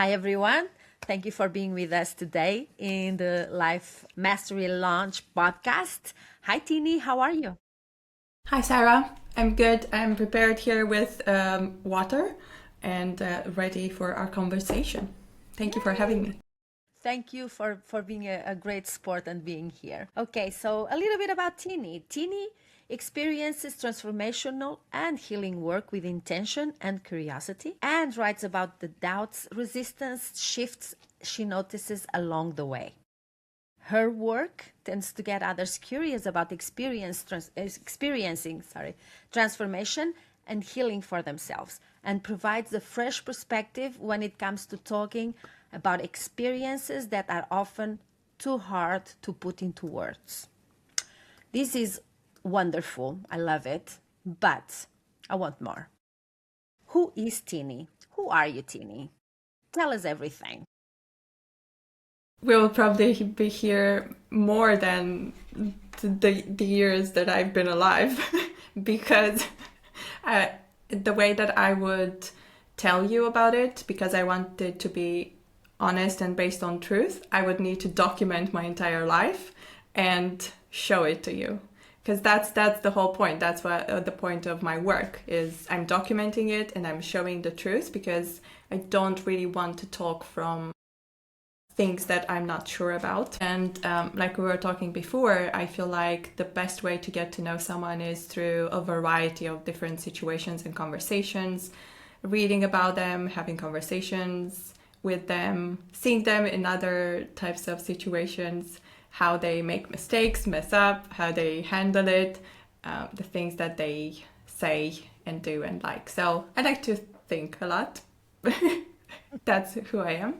Hi, everyone. Thank you for being with us today in the Life Mastery Launch podcast. Hi, Tini. How are you? Hi, Sarah. I'm good. I'm prepared here with water and ready for our conversation. Thank you for having me. Thank you for being a great sport and being here. Okay, so a little bit about Tini. Tini experiences transformational and healing work with intention and curiosity and writes about the doubts, resistance, shifts she notices along the way. Her work tends to get others curious about experiencing transformation and healing for themselves, and provides a fresh perspective when it comes to talking about experiences that are often too hard to put into words. This is wonderful. I love it. But I want more. Who is Tini? Who are you, Tini? Tell us everything. We'll probably be here more than the years that I've been alive because the way that I would tell you about it, because I want it to be honest and based on truth, I would need to document my entire life and show it to you. Because that's the whole point. That's what the point of my work is. I'm documenting it and I'm showing the truth because I don't really want to talk from things that I'm not sure about. And like we were talking before, I feel like the best way to get to know someone is through a variety of different situations and conversations, reading about them, having conversations with them, seeing them in other types of situations, how they make mistakes, mess up, how they handle it, the things that they say and do and like. So I like to think a lot. That's who I am.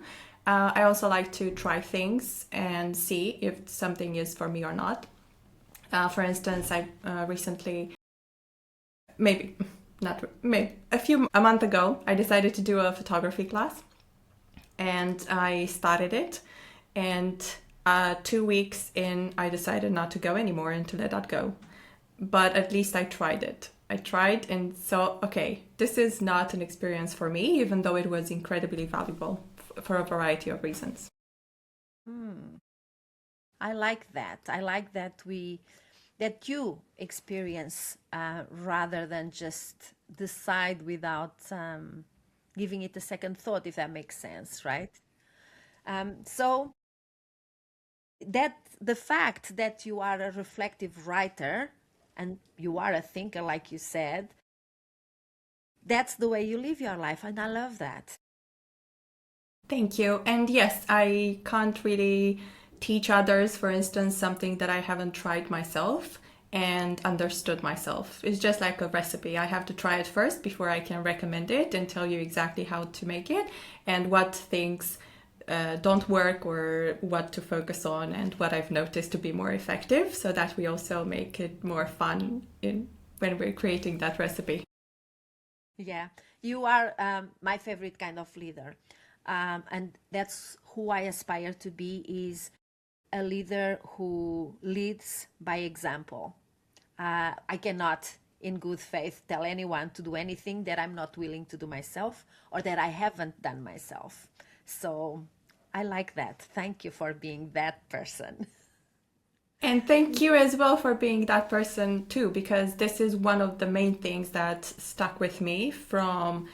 I also like to try things and see if something is for me or not. For instance, I recently, maybe not, maybe a month ago, I decided to do a photography class, and I started it. And 2 weeks in, I decided not to go anymore and to let that go. But at least I tried it. I tried and saw, okay, this is not an experience for me, even though it was incredibly valuable for a variety of reasons. I like that. I like that you experience rather than just decide without giving it a second thought, if that makes sense, right? So that the fact that you are a reflective writer and you are a thinker, like you said, that's the way you live your life, and I love that. Thank you. And yes, I can't really teach others, for instance, something that I haven't tried myself and understood myself. It's just like a recipe. I have to try it first before I can recommend it and tell you exactly how to make it and what things don't work or what to focus on and what I've noticed to be more effective so that we also make it more fun in when we're creating that recipe. Yeah, you are my favorite kind of leader. And that's who I aspire to be, is a leader who leads by example. I cannot, in good faith, tell anyone to do anything that I'm not willing to do myself or that I haven't done myself. So I like that. Thank you for being that person. And thank you as well for being that person too, because this is one of the main things that stuck with me from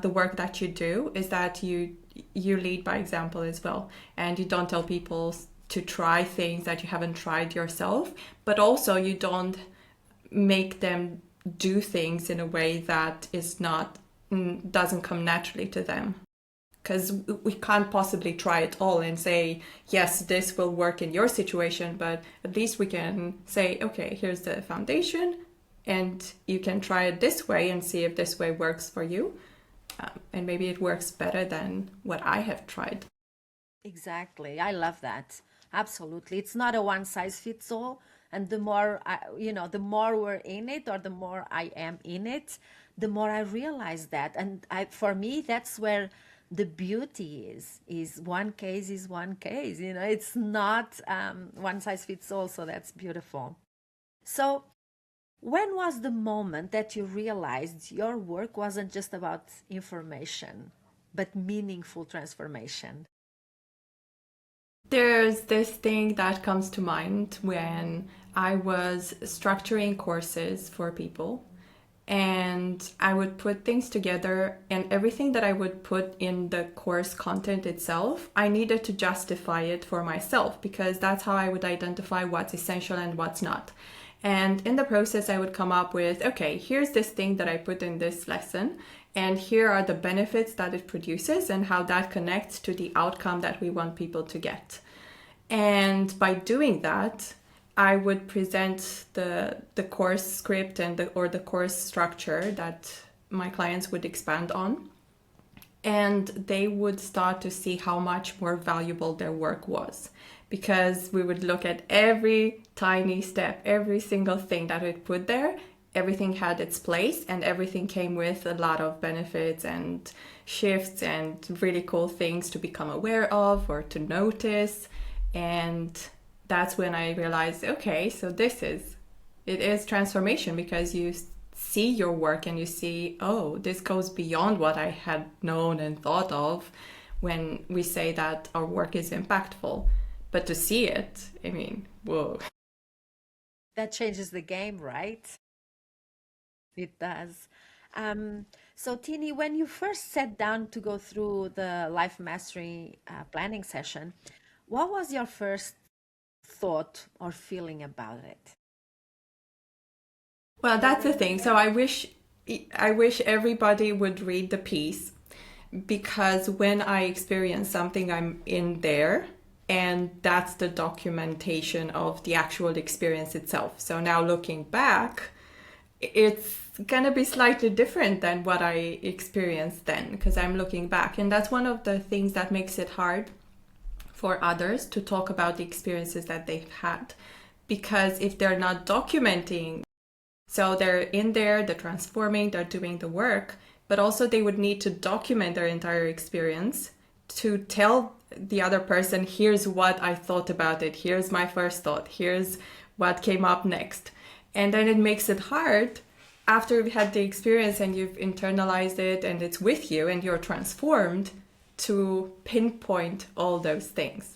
the work that you do is that you lead by example as well, and you don't tell people to try things that you haven't tried yourself, but also you don't make them do things in a way that is not doesn't come naturally to them, because we can't possibly try it all and say, yes, this will work in your situation, but at least we can say, okay, here's the foundation, and you can try it this way and see if this way works for you. And maybe it works better than what I have tried. Exactly. I love that. Absolutely. It's not a one size fits all. And the more, the more we're in it, or the more I am in it, the more I realize that. And for me, that's where the beauty is one case is one case. It's not one size fits all. So that's beautiful. So when was the moment that you realized your work wasn't just about information? but meaningful transformation? There's this thing that comes to mind when I was structuring courses for people, and I would put things together, and everything that I would put in the course content itself, I needed to justify it for myself, because that's how I would identify what's essential and what's not. And in the process, I would come up with, okay, here's this thing that I put in this lesson, and here are the benefits that it produces and how that connects to the outcome that we want people to get. And by doing that, I would present the course script and or the course structure that my clients would expand on. And they would start to see how much more valuable their work was, because we would look at every tiny step, every single thing that we put there. Everything had its place, and everything came with a lot of benefits and shifts and really cool things to become aware of or to notice. And that's when I realized, okay, so it is transformation, because you see your work and you see, oh, this goes beyond what I had known and thought of when we say that our work is impactful. But to see it, I mean, whoa. That changes the game, right? It does. So, Tini, when you first sat down to go through the life mastery planning session, what was your first thought or feeling about it? Well, that's the thing. So I wish everybody would read the piece, because when I experience something, I'm in there, and that's the documentation of the actual experience itself. So now looking back, it's gonna be slightly different than what I experienced then, because I'm looking back. And that's one of the things that makes it hard for others to talk about the experiences that they've had, because if they're not documenting, so they're in there, they're transforming, they're doing the work, but also they would need to document their entire experience to tell the other person, here's what I thought about it, here's my first thought, here's what came up next. And then it makes it hard after you've had the experience and you've internalized it and it's with you and you're transformed, to pinpoint all those things.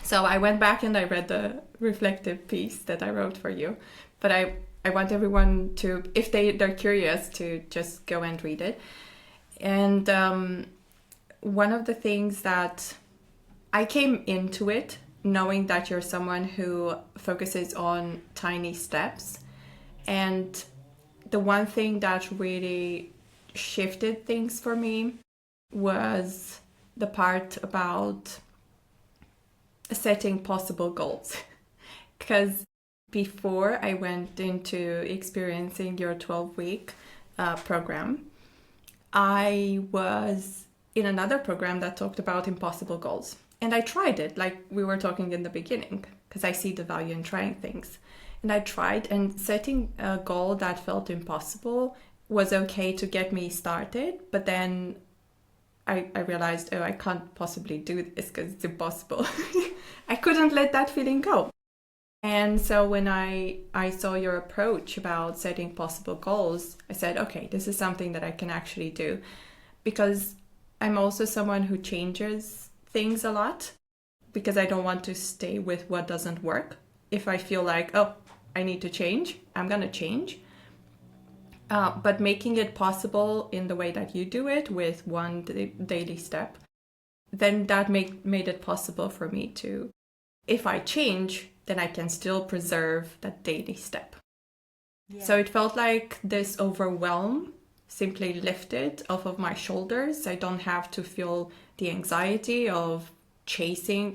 So I went back and I read the reflective piece that I wrote for you, but I want everyone to, if they're curious, to just go and read it. And one of the things that I came into it knowing that you're someone who focuses on tiny steps. And the one thing that really shifted things for me was the part about setting possible goals. Because before I went into experiencing your 12-week program, I was in another program that talked about impossible goals. And I tried it, like we were talking in the beginning, because I see the value in trying things. And I tried, and setting a goal that felt impossible was okay to get me started. But then I realized, oh, I can't possibly do this because it's impossible. I couldn't let that feeling go. And so when I saw your approach about setting possible goals, I said, okay, this is something that I can actually do, because I'm also someone who changes things a lot, because I don't want to stay with what doesn't work. If I feel like, oh, I need to change, I'm going to change. But making it possible in the way that you do it, with one daily step, then that made it possible for me to, if I change, then I can still preserve that daily step. Yeah. So it felt like this overwhelm simply lifted off of my shoulders. I don't have to feel the anxiety of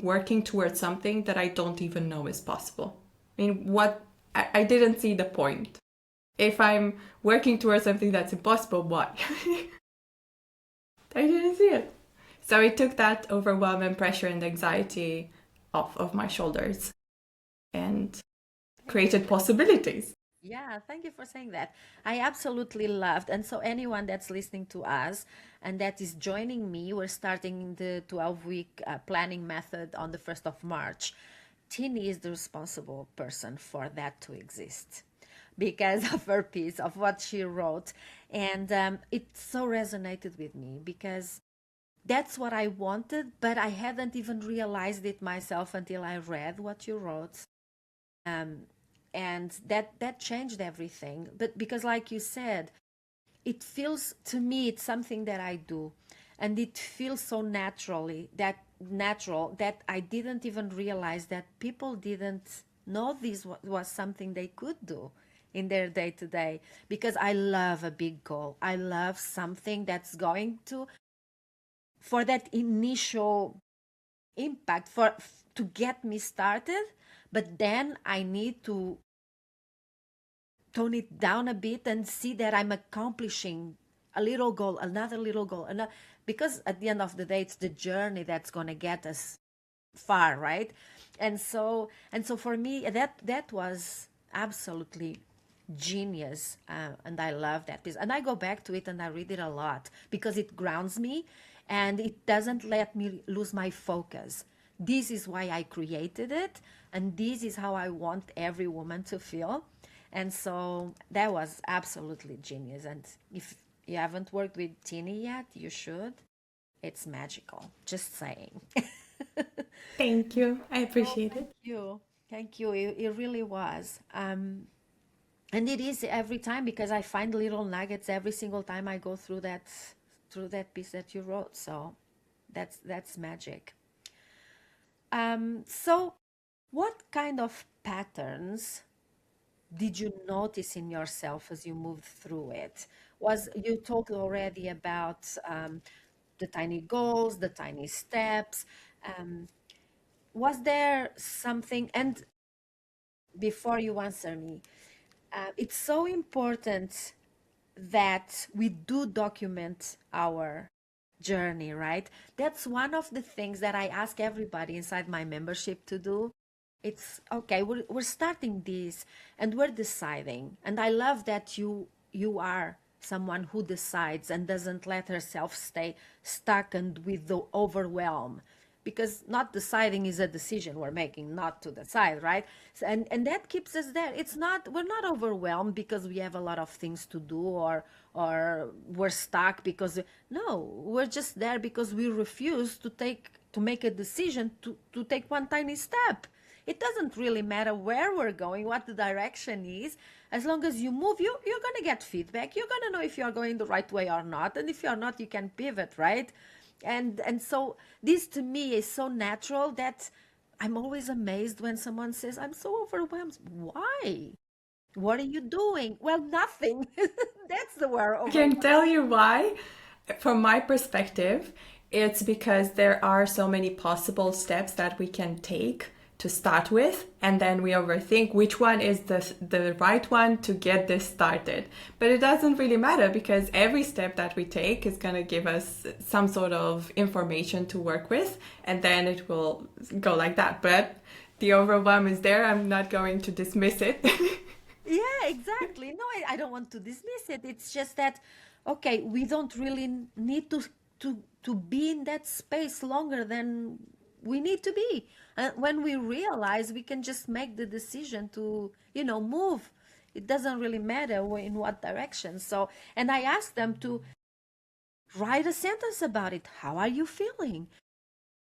working towards something that I don't even know is possible. I mean, I didn't see the point. If I'm working towards something that's impossible, why? I didn't see it. So it took that overwhelm and pressure and anxiety off of my shoulders and created possibilities. Yeah, thank you for saying that. I absolutely loved. And so anyone that's listening to us and that is joining me, we're starting the 12-week planning method on the 1st of March. Tini is the responsible person for that to exist because of her piece, of what she wrote. And it so resonated with me, because that's what I wanted, but I hadn't even realized it myself until I read what you wrote. Um, and that changed everything. But because, like you said, it feels to me it's something that I do, and it feels so natural that I didn't even realize that people didn't know this was something they could do in their day to day. Because I love a big goal. I love something that's going to, for that initial impact, to get me started, but then I need to tone it down a bit and see that I'm accomplishing a little goal, another little goal, because at the end of the day, it's the journey that's going to get us far, right? And so for me, that was absolutely genius, and I love that piece. And I go back to it and I read it a lot because it grounds me, and it doesn't let me lose my focus. This is why I created it, and this is how I want every woman to feel. And so that was absolutely genius. And if you haven't worked with Tini yet, you should. It's magical. Just saying. Thank you. I Oh, appreciate thank it. you. Thank you. It really was. And it is every time, because I find little nuggets every single time I go through that piece that you wrote. So that's magic. So what kind of patterns did you notice in yourself as you moved through it? Was you talked already about the tiny goals, the tiny steps. Um, was there something? And before you answer me, it's so important that we do document our journey, right? That's one of the things that I ask everybody inside my membership to do. It's okay, we're starting this and we're deciding. And I love that you are someone who decides and doesn't let herself stay stuck and with the overwhelm, because not deciding is a decision we're making not to decide, right? And that keeps us there. It's not, we're not overwhelmed because we have a lot of things to do, or we're stuck because, no, we're just there because we refuse to make a decision to take one tiny step. It doesn't really matter where we're going, what the direction is. As long as you move, you're going to get feedback. You're going to know if you're going the right way or not. And if you're not, you can pivot, right? And so this to me is so natural that I'm always amazed when someone says, I'm so overwhelmed. Why? What are you doing? Well, nothing. That's the word, I can overwhelmed. tell you why. From my perspective, it's because there are so many possible steps that we can take to start with, and then we overthink which one is the right one to get this started. But it doesn't really matter because every step that we take is going to give us some sort of information to work with, and then it will go like that. But the overwhelm is there. I'm not going to dismiss it. Yeah, exactly. No, I don't want to dismiss it. It's just that, okay, we don't really need to be in that space longer than we need to be. And when we realize, we can just make the decision to, move. It doesn't really matter in what direction. So, and I asked them to write a sentence about it. How are you feeling?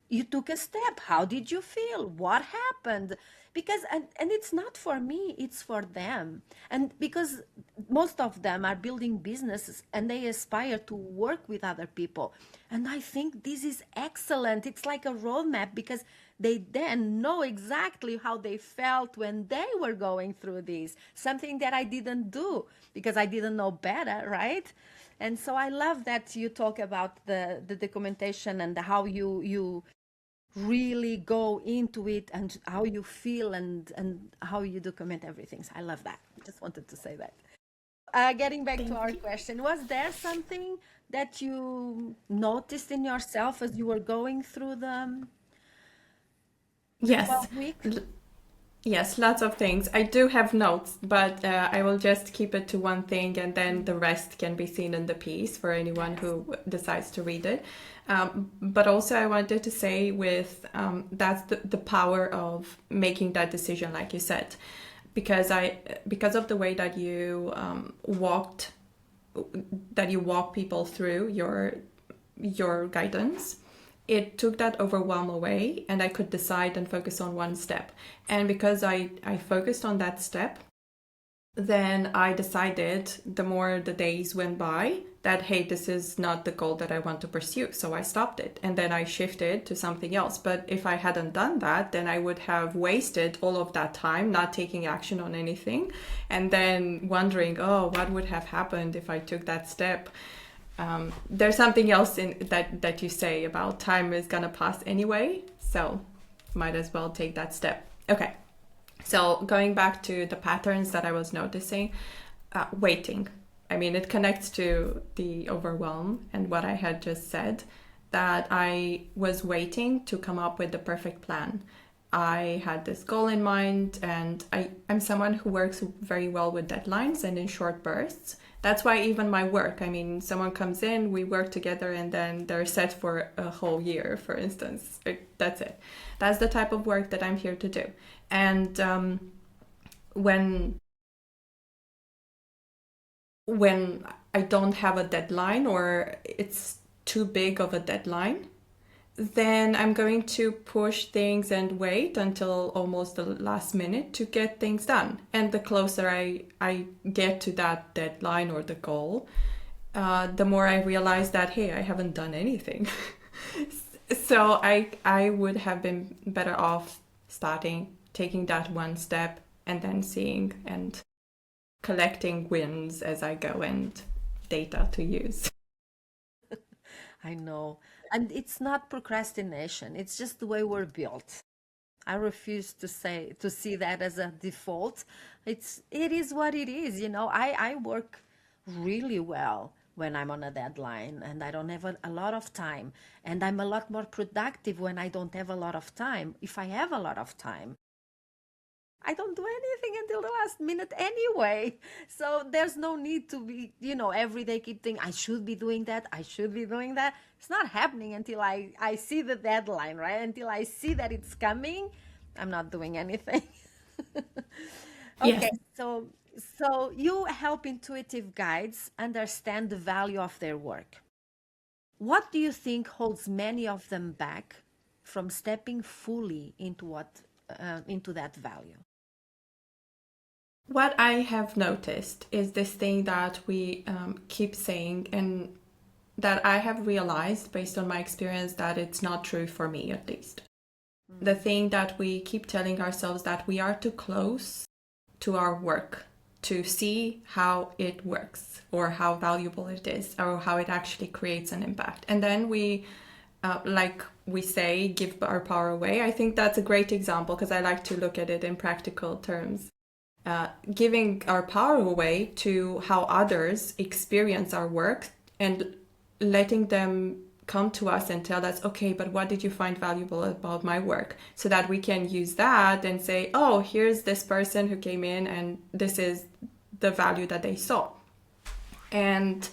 You took a step. How did you feel? What happened? Because, and it's not for me, it's for them. And because most of them are building businesses and they aspire to work with other people. And I think this is excellent. It's like a roadmap, because they then know exactly how they felt when they were going through this, something that I didn't do because I didn't know better, right? And so I love that you talk about the documentation and how you really go into it, and how you feel, and how you document everything. So I love that. Just wanted to say that. Getting back to Thank our you. question, was there something that you noticed in yourself as you were going through the Yes. 12 weeks? Yes, lots of things. I do have notes, but I will just keep it to one thing and then the rest can be seen in the piece for anyone Yes. who decides to read it. But also, I wanted to say with that's the power of making that decision, like you said, because of the way that you walk people through your guidance, it took that overwhelm away, and I could decide and focus on one step. And because I focused on that step, then I decided, the more the days went by, that, hey, this is not the goal that I want to pursue. So I stopped it, and then I shifted to something else. But if I hadn't done that, then I would have wasted all of that time not taking action on anything, and then wondering, oh, what would have happened if I took that step? There's something else in that you say about time is gonna pass anyway, so might as well take that step. Okay. So going back to the patterns that I was noticing, waiting. I mean, it connects to the overwhelm and what I had just said, that I was waiting to come up with the perfect plan. I had this goal in mind, and I'm someone who works very well with deadlines and in short bursts. That's why even my work, I mean, someone comes in, we work together, and then they're set for a whole year, for instance. That's it. That's the type of work that I'm here to do. And when I don't have a deadline, or it's too big of a deadline, then I'm going to push things and wait until almost the last minute to get things done. And the closer I get to that deadline or the goal, the more I realize that, hey, I haven't done anything. So I would have been better off starting, taking that one step, and then seeing and collecting wins as I go and data to use. I know. And it's not procrastination, it's just the way we're built. I refuse to see that as a default. It is what it is, you know. I work really well when I'm on a deadline and I don't have a lot of time. And I'm a lot more productive when I don't have a lot of time. If I have a lot of time, I don't do anything until the last minute anyway. So there's no need to be, every day keep thinking, I should be doing that. I should be doing that. It's not happening until I see the deadline, right? Until I see that it's coming, I'm not doing anything. Yes. Okay, so you help intuitive guides understand the value of their work. What do you think holds many of them back from stepping fully into that value? What I have noticed is this thing that we keep saying, and that I have realized based on my experience that it's not true for me, at least. The thing that we keep telling ourselves, that we are too close to our work to see how it works or how valuable it is or how it actually creates an impact. And then we, like we say, give our power away. I think that's a great example because I like to look at it in practical terms. Giving our power away to how others experience our work and letting them come to us and tell us, okay, but what did you find valuable about my work? So that we can use that and say, oh, here's this person who came in and this is the value that they saw. And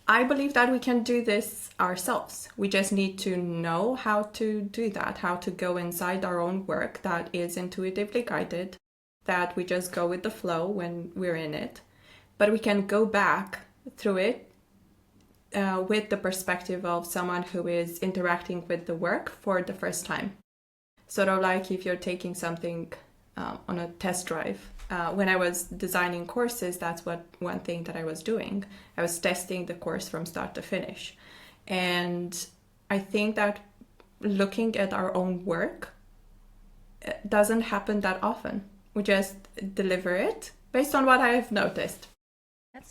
I believe that we can do this ourselves. We just need to know how to do that, how to go inside our own work that is intuitively guided, that we just go with the flow when we're in it. But we can go back through it with the perspective of someone who is interacting with the work for the first time. Sort of like if you're taking something on a test drive. When I was designing courses, that's one thing that I was doing. I was testing the course from start to finish. And I think that looking at our own work doesn't happen that often. We just deliver it based on what I've noticed.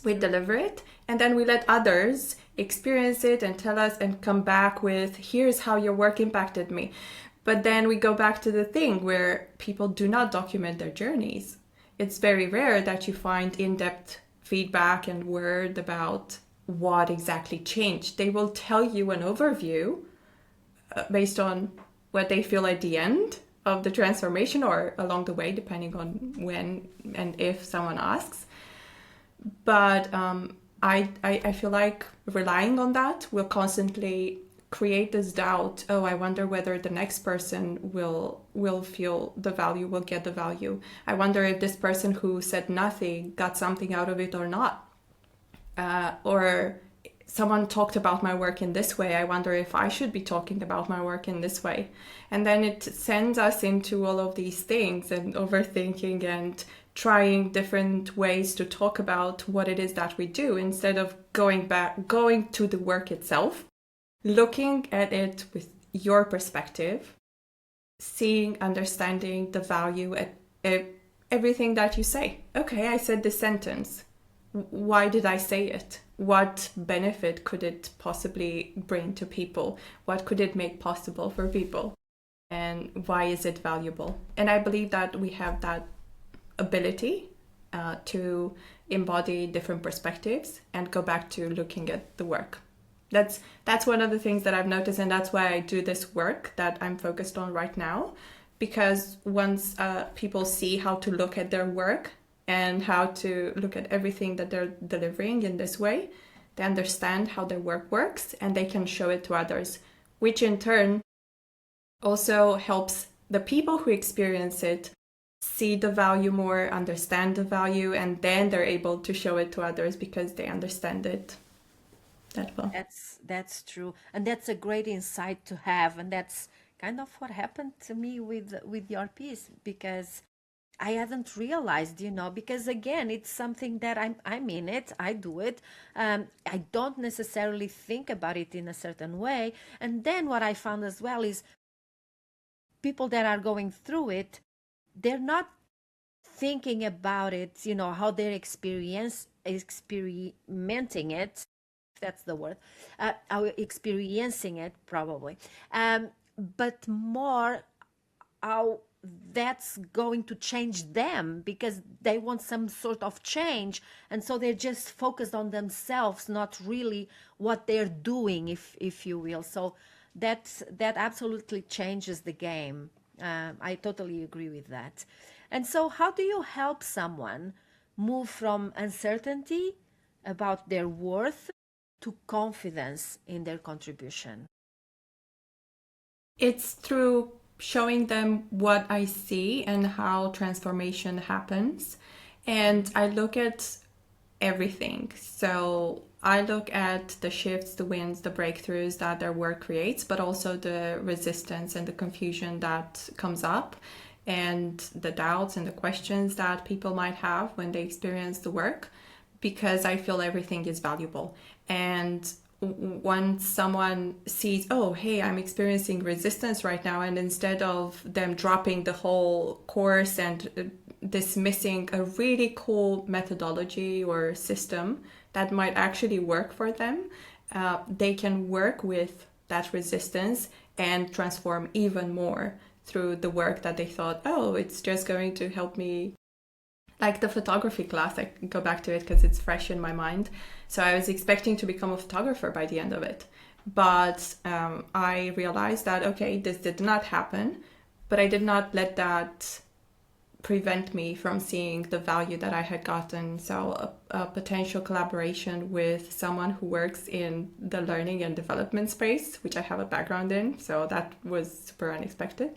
We deliver it, and then we let others experience it and tell us and come back with, here's how your work impacted me. But then we go back to the thing where people do not document their journeys. It's very rare that you find in-depth feedback and word about what exactly changed. They will tell you an overview based on what they feel at the end of the transformation or along the way, depending on when and if someone asks. But I feel like relying on that will constantly create this doubt. Oh, I wonder whether the next person will feel the value, will get the value. I wonder if this person who said nothing got something out of it or not. Or someone talked about my work in this way, I wonder if I should be talking about my work in this way. And then it sends us into all of these things and overthinking and trying different ways to talk about what it is that we do, instead of going to the work itself, looking at it with your perspective, seeing, understanding the value at everything that you say. Okay, I said this sentence. Why did I say it? What benefit could it possibly bring to people? What could it make possible for people? And why is it valuable? And I believe that we have that ability to embody different perspectives and go back to looking at the work. That's one of the things that I've noticed, and that's why I do this work that I'm focused on right now. Because once people see how to look at their work and how to look at everything that they're delivering in this way, they understand how their work works and they can show it to others, which in turn also helps the people who experience it see the value more, understand the value, and then they're able to show it to others because they understand it that well. That's true, and that's a great insight to have, and that's kind of what happened to me with your piece, because I hadn't realized, because again, it's something that I'm in it, I do it. I don't necessarily think about it in a certain way. And then what I found as well is people that are going through it, they're not thinking about it, how they're experimenting it, if that's the word, experiencing it probably, but more how that's going to change them, because they want some sort of change, and so they're just focused on themselves, not really what they're doing, if you will. So that absolutely changes the game. I totally agree with that. And so how do you help someone move from uncertainty about their worth to confidence in their contribution? It's through showing them what I see and how transformation happens. And I look at everything. So I look at the shifts, the wins, the breakthroughs that their work creates, but also the resistance and the confusion that comes up, and the doubts and the questions that people might have when they experience the work, because I feel everything is valuable. And once someone sees, oh, hey, I'm experiencing resistance right now, and instead of them dropping the whole course and dismissing a really cool methodology or system that might actually work for them, they can work with that resistance and transform even more through the work that they thought, oh, it's just going to help me. Like the photography class, I can go back to it because it's fresh in my mind. So I was expecting to become a photographer by the end of it. But I realized that, okay, this did not happen, but I did not let that prevent me from seeing the value that I had gotten. So a potential collaboration with someone who works in the learning and development space, which I have a background in. So that was super unexpected.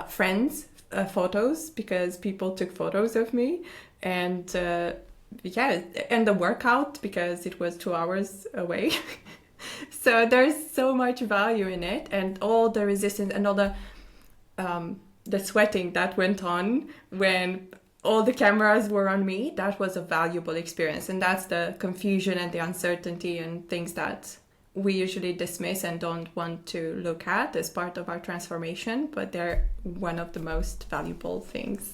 Friends, photos, because people took photos of me, and and the workout, because it was 2 hours away. So there's so much value in it, and all the resistance and all the sweating that went on when all the cameras were on me, that was a valuable experience. And that's the confusion and the uncertainty and things that we usually dismiss and don't want to look at as part of our transformation, but they're one of the most valuable things.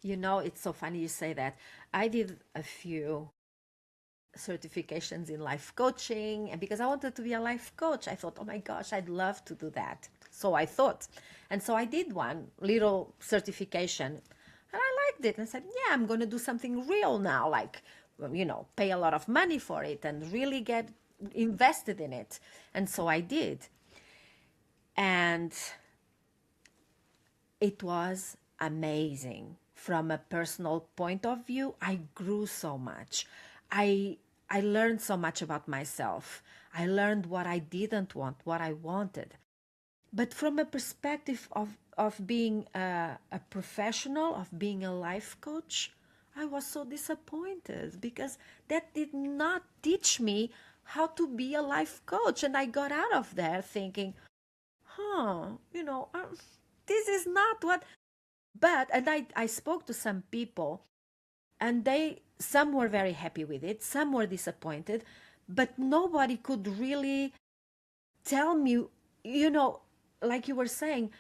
It's so funny you say that. I did a few certifications in life coaching, and because I wanted to be a life coach, I thought, oh my gosh, I'd love to do that. So I thought. And so I did one little certification, and I liked it. And I said, yeah, I'm going to do something real now, like, pay a lot of money for it and really get invested in it. And so I did. And it was amazing. From a personal point of view, I grew so much. I learned so much about myself. I learned what I didn't want, what I wanted. But from a perspective of being a professional, of being a life coach, I was so disappointed, because that did not teach me how to be a life coach. And I got out of there thinking, this is not what, but, and I spoke to some people, and some were very happy with it, some were disappointed, but nobody could really tell me, like you were saying,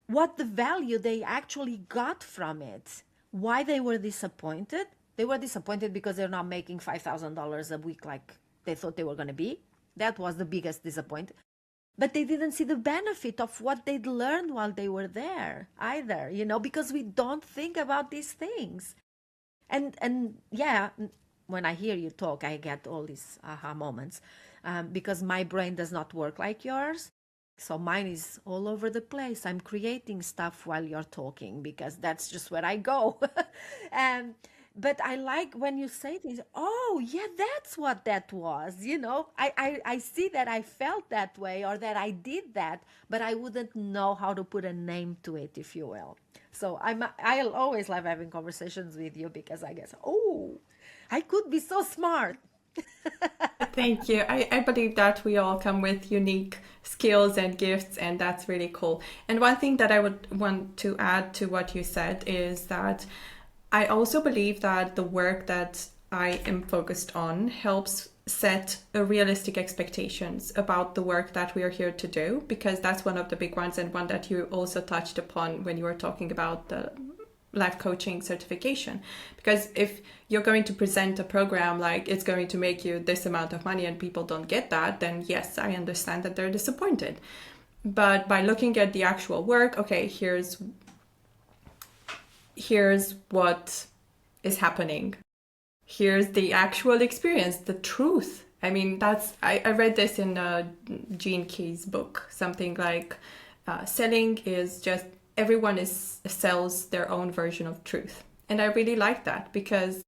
what the value they actually got from it, why they were disappointed. They were disappointed because they're not making $5,000 a week like they thought they were going to be. That was the biggest disappointment. But they didn't see the benefit of what they'd learned while they were there either, because we don't think about these things. And yeah, when I hear you talk, I get all these aha moments, because my brain does not work like yours. So mine is all over the place. I'm creating stuff while you're talking because that's just where I go. um, but I like when you say things, oh, yeah, that's what that was. I see that I felt that way or that I did that, but I wouldn't know how to put a name to it, if you will. So I'll always love having conversations with you because I guess, oh, I could be so smart. Thank you. I believe that we all come with unique skills and gifts, and that's really cool. And one thing that I would want to add to what you said is that I also believe that the work that I am focused on helps set a realistic expectations about the work that we are here to do, because that's one of the big ones, and one that you also touched upon when you were talking about the life coaching certification. Because if you're going to present a program like it's going to make you this amount of money and people don't get that, then yes, I understand that they're disappointed. But by looking at the actual work, okay, here's what is happening. Here's the actual experience, the truth. I mean, I read this in Gene Key's book, something like selling is just everyone sells their own version of truth. And I really like that because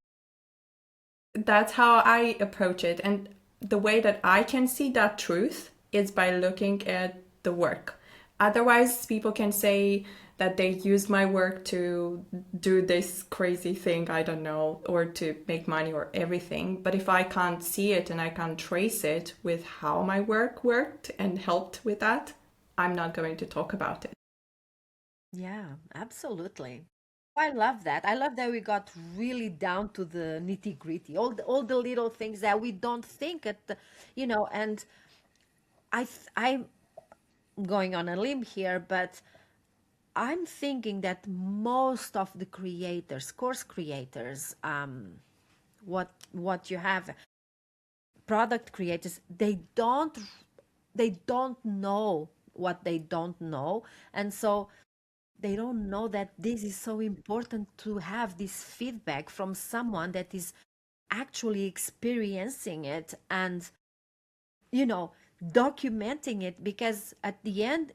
that's how I approach it. And the way that I can see that truth is by looking at the work. Otherwise, people can say that they use my work to do this crazy thing, I don't know, or to make money or everything. But if I can't see it and I can't trace it with how my work worked and helped with that, I'm not going to talk about it. Yeah, absolutely. I love that. I love that we got really down to the nitty gritty, all the little things that we don't think and I'm going on a limb here, but I'm thinking that most of the creators, course creators, what you have, product creators, they don't know what they don't know, and so they don't know that this is so important to have this feedback from someone that is actually experiencing it and you know documenting it, because at the end,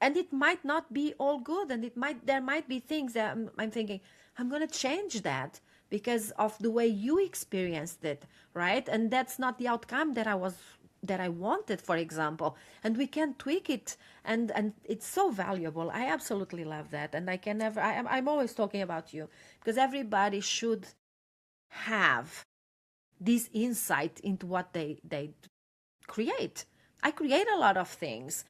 and it might not be all good, and there might be things that I'm thinking I'm going to change that because of the way you experienced it, right? And that's not the outcome that I wanted, for example, and we can tweak it, and it's so valuable. I absolutely love that, and I can never I'm always talking about you because everybody should have this insight into what they create. I create a lot of things.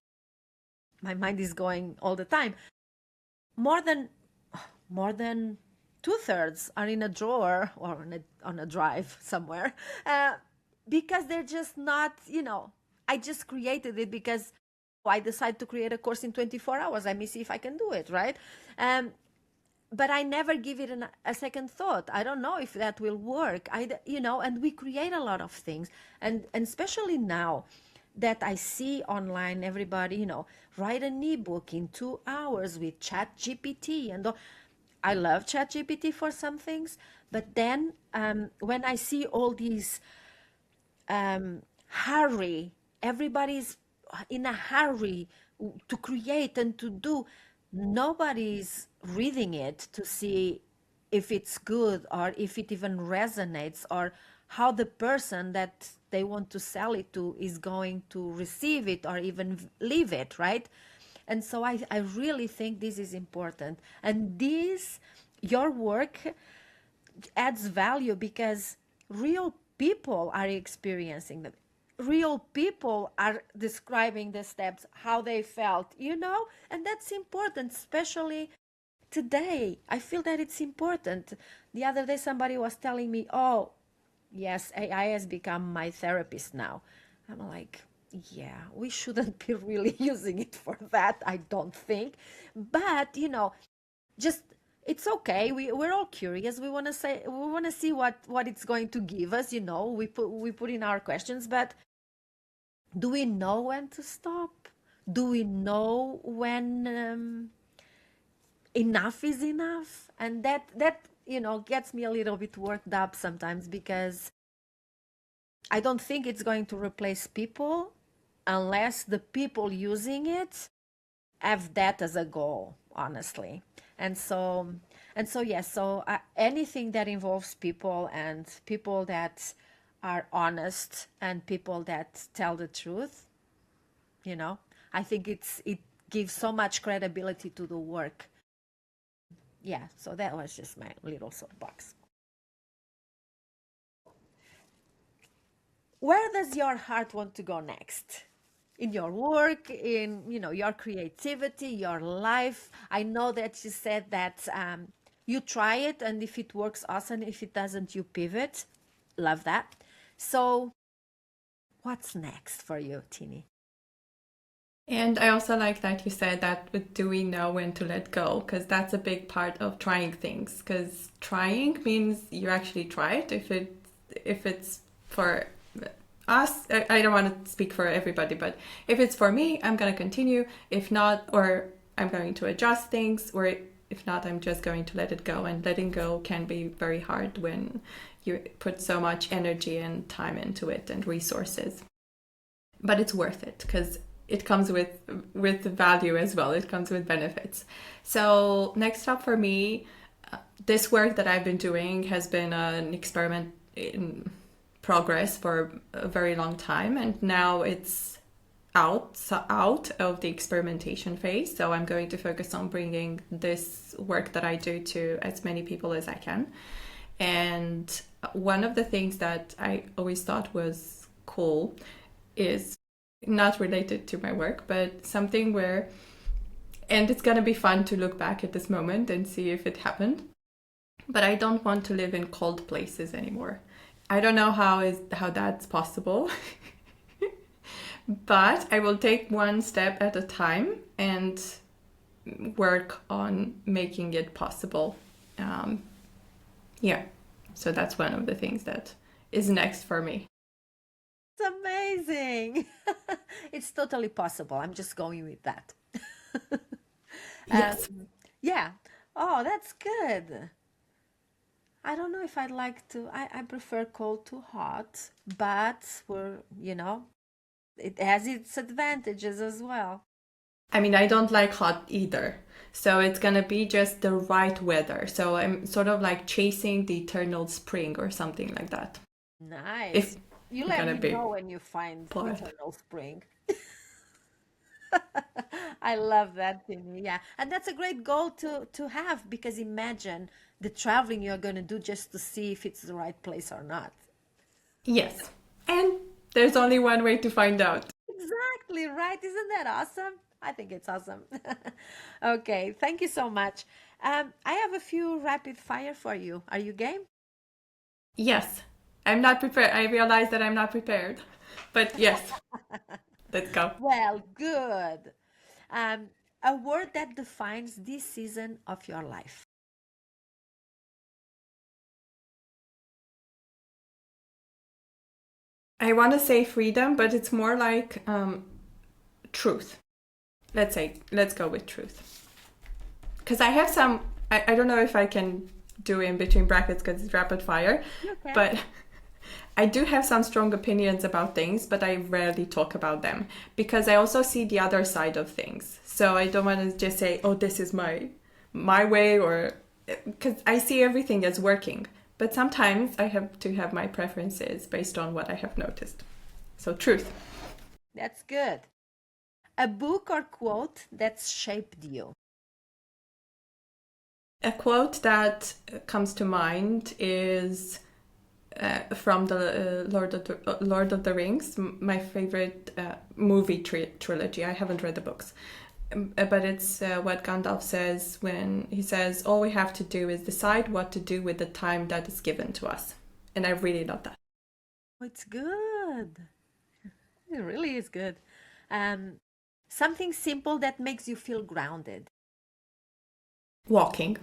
My mind is going all the time. More than more than two-thirds are in a drawer or on a drive somewhere, because they're just not. I just created it because I decided to create a course in 24 hours. Let me see if I can do it, right? Um, but I never give it a second thought. I don't know if that will work. And we create a lot of things, and especially now that I see online, everybody, write an ebook in 2 hours with Chat GPT, and I love Chat GPT for some things, but then when I see all these hurry, everybody's in a hurry to create and to do, nobody's reading it to see if it's good or if it even resonates, or how the person that they want to sell it to is going to receive it or even leave it, right? And so I really think this is important, and your work adds value because real people are experiencing them. Real people are describing the steps, how they felt, and that's important, especially today. I feel that it's important. The other day, somebody was telling me, oh, yes, AI has become my therapist now. I'm like, yeah, we shouldn't be really using it for that, I don't think. But, just it's okay. We're all curious. We want to see what it's going to give us, we put in our questions, but do we know when to stop? Do we know when enough is enough? And that gets me a little bit worked up sometimes, because I don't think it's going to replace people unless the people using it have that as a goal, honestly. And so yes, so anything that involves people, and people that are honest, and people that tell the truth, I think it gives so much credibility to the work. Yeah, so that was just my little soapbox. Where does your heart want to go next? In your work, in your creativity, your life? I know that you said that you try it, and if it works, awesome. If it doesn't, you pivot. Love that. So what's next for you, Tini? And I also like that you said that with do we know when to let go? Because that's a big part of trying things. Because trying means you actually try it. If it's for us, I don't want to speak for everybody, but if it's for me, I'm going to continue. If not, or I'm going to adjust things, or if not, I'm just going to let it go. And letting go can be very hard when you put so much energy and time into it and resources. But it's worth it because it comes with value as well. It comes with benefits. So next up for me, this work that I've been doing has been an experiment in progress for a very long time, and now it's out of the experimentation phase. So I'm going to focus on bringing this work that I do to as many people as I can. And one of the things that I always thought was cool is not related to my work, but something where, and it's going to be fun to look back at this moment and see if it happened, but I don't want to live in cold places anymore. I don't know how that's possible, but I will take one step at a time and work on making it possible. Yeah, so that's one of the things that is next for me. It's amazing. It's totally possible. I'm just going with that. Yes. Yeah. Oh, that's good. I don't know if I'd like to. I prefer cold to hot, but it has its advantages as well. I mean, I don't like hot either. So it's gonna be just the right weather. So I'm sort of like chasing the eternal spring or something like that. Nice. If You I'm let gonna me be know when you find polite. eternal spring. I love that, Timmy. Yeah, and that's a great goal to have, because imagine the traveling you're going to do just to see if it's the right place or not. Yes. And there's only one way to find out. Exactly, right? Isn't that awesome? I think it's awesome. Okay, thank you so much. I have a few rapid fire for you. Are you game? Yes. I'm not prepared. I realize that I'm not prepared. But yes, let's go. Well, good. Um, a word that defines this season of your life. I want to say freedom, but it's more like truth. Let's go with truth. Because I have some, I don't know if I can do in between brackets because it's rapid fire, Okay. but I do have some strong opinions about things, but I rarely talk about them because I also see the other side of things. So I don't want to just say, "Oh, this is my way," or because I see everything as working. But sometimes I have to have my preferences based on what I have noticed. So truth. That's good. A book or quote that's shaped you. A quote that comes to mind is from the Lord of the Rings, my favorite movie trilogy. I haven't read the books, but it's what Gandalf says when he says, "All we have to do is decide what to do with the time that is given to us." And I really love that. It's good. It really is good. Um, Something simple that makes you feel grounded. Walking.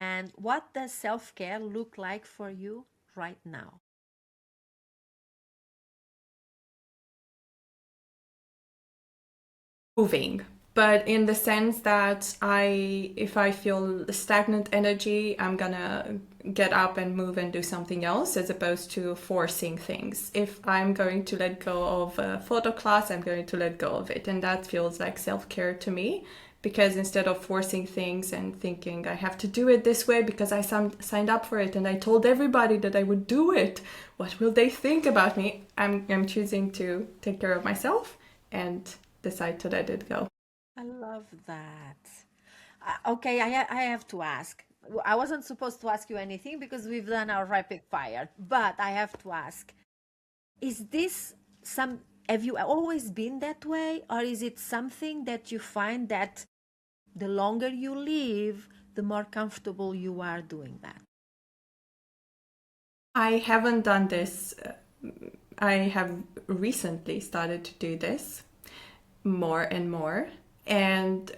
And what does self-care look like for you right now? Moving, but in the sense that if I feel stagnant energy, I'm gonna get up and move and do something else, as opposed to forcing things. If I'm going to let go of a photo class, I'm going to let go of it, and that feels like self-care to me, because instead of forcing things and thinking I have to do it this way because I signed up for it and I told everybody that I would do it, what will they think about me? I'm choosing to take care of myself and decide to let it go. I love that. Okay, I have to ask. I wasn't supposed to ask you anything because we've done our rapid fire, but I have to ask. Is this have you always been that way, or is it something that you find that the longer you live, the more comfortable you are doing that? I haven't done this. I have recently started to do this more and more. And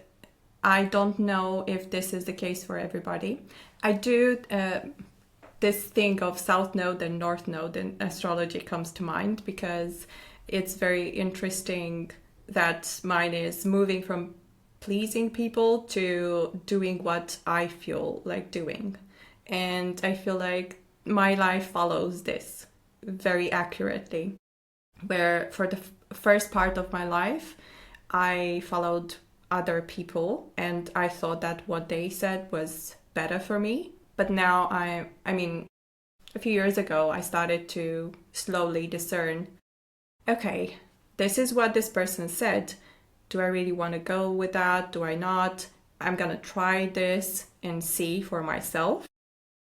I don't know if this is the case for everybody. I do this thing of South Node and North Node in astrology comes to mind because it's very interesting that mine is moving from pleasing people to doing what I feel like doing. And I feel like my life follows this very accurately. Where for the first part of my life, I followed other people and I thought that what they said was better for me. But now I mean, a few years ago, I started to slowly discern, okay, this is what this person said. Do I really want to go with that? Do I not? I'm going to try this and see for myself.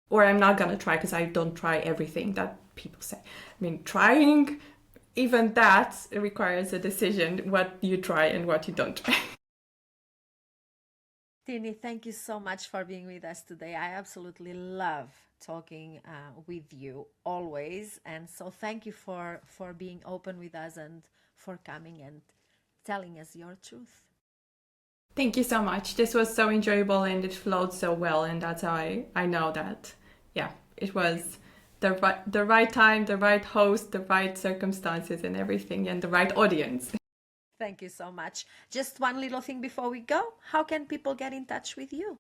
Or I'm not going to try because I don't try everything that people say. I mean, trying, even that requires a decision what you try and what you don't try. Tini, thank you so much for being with us today. I absolutely love talking with you always, and so thank you for being open with us and for coming and telling us your truth. Thank you so much. This was so enjoyable and it flowed so well, and that's how I know that, yeah, it was the right time, the right host, the right circumstances and everything, and the right audience. Thank you so much. Just one little thing before we go. How can people get in touch with you?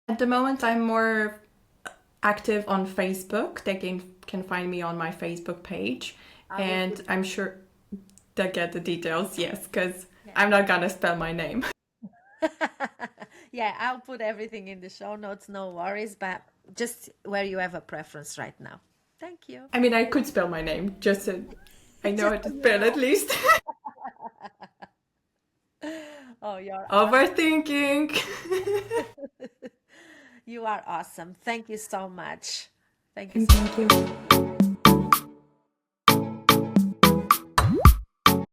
At the moment, I'm more active on Facebook. They can find me on my Facebook page, and I'm sure they'll get the details, yes, because I'm not gonna spell my name. Yeah, I'll put everything in the show notes, no worries, but just where you have a preference right now. Thank you. I mean, I could spell my name, just so I know how to spell at least. Oh, you're Overthinking. you are awesome. Thank you so much. Thank you so Thank you.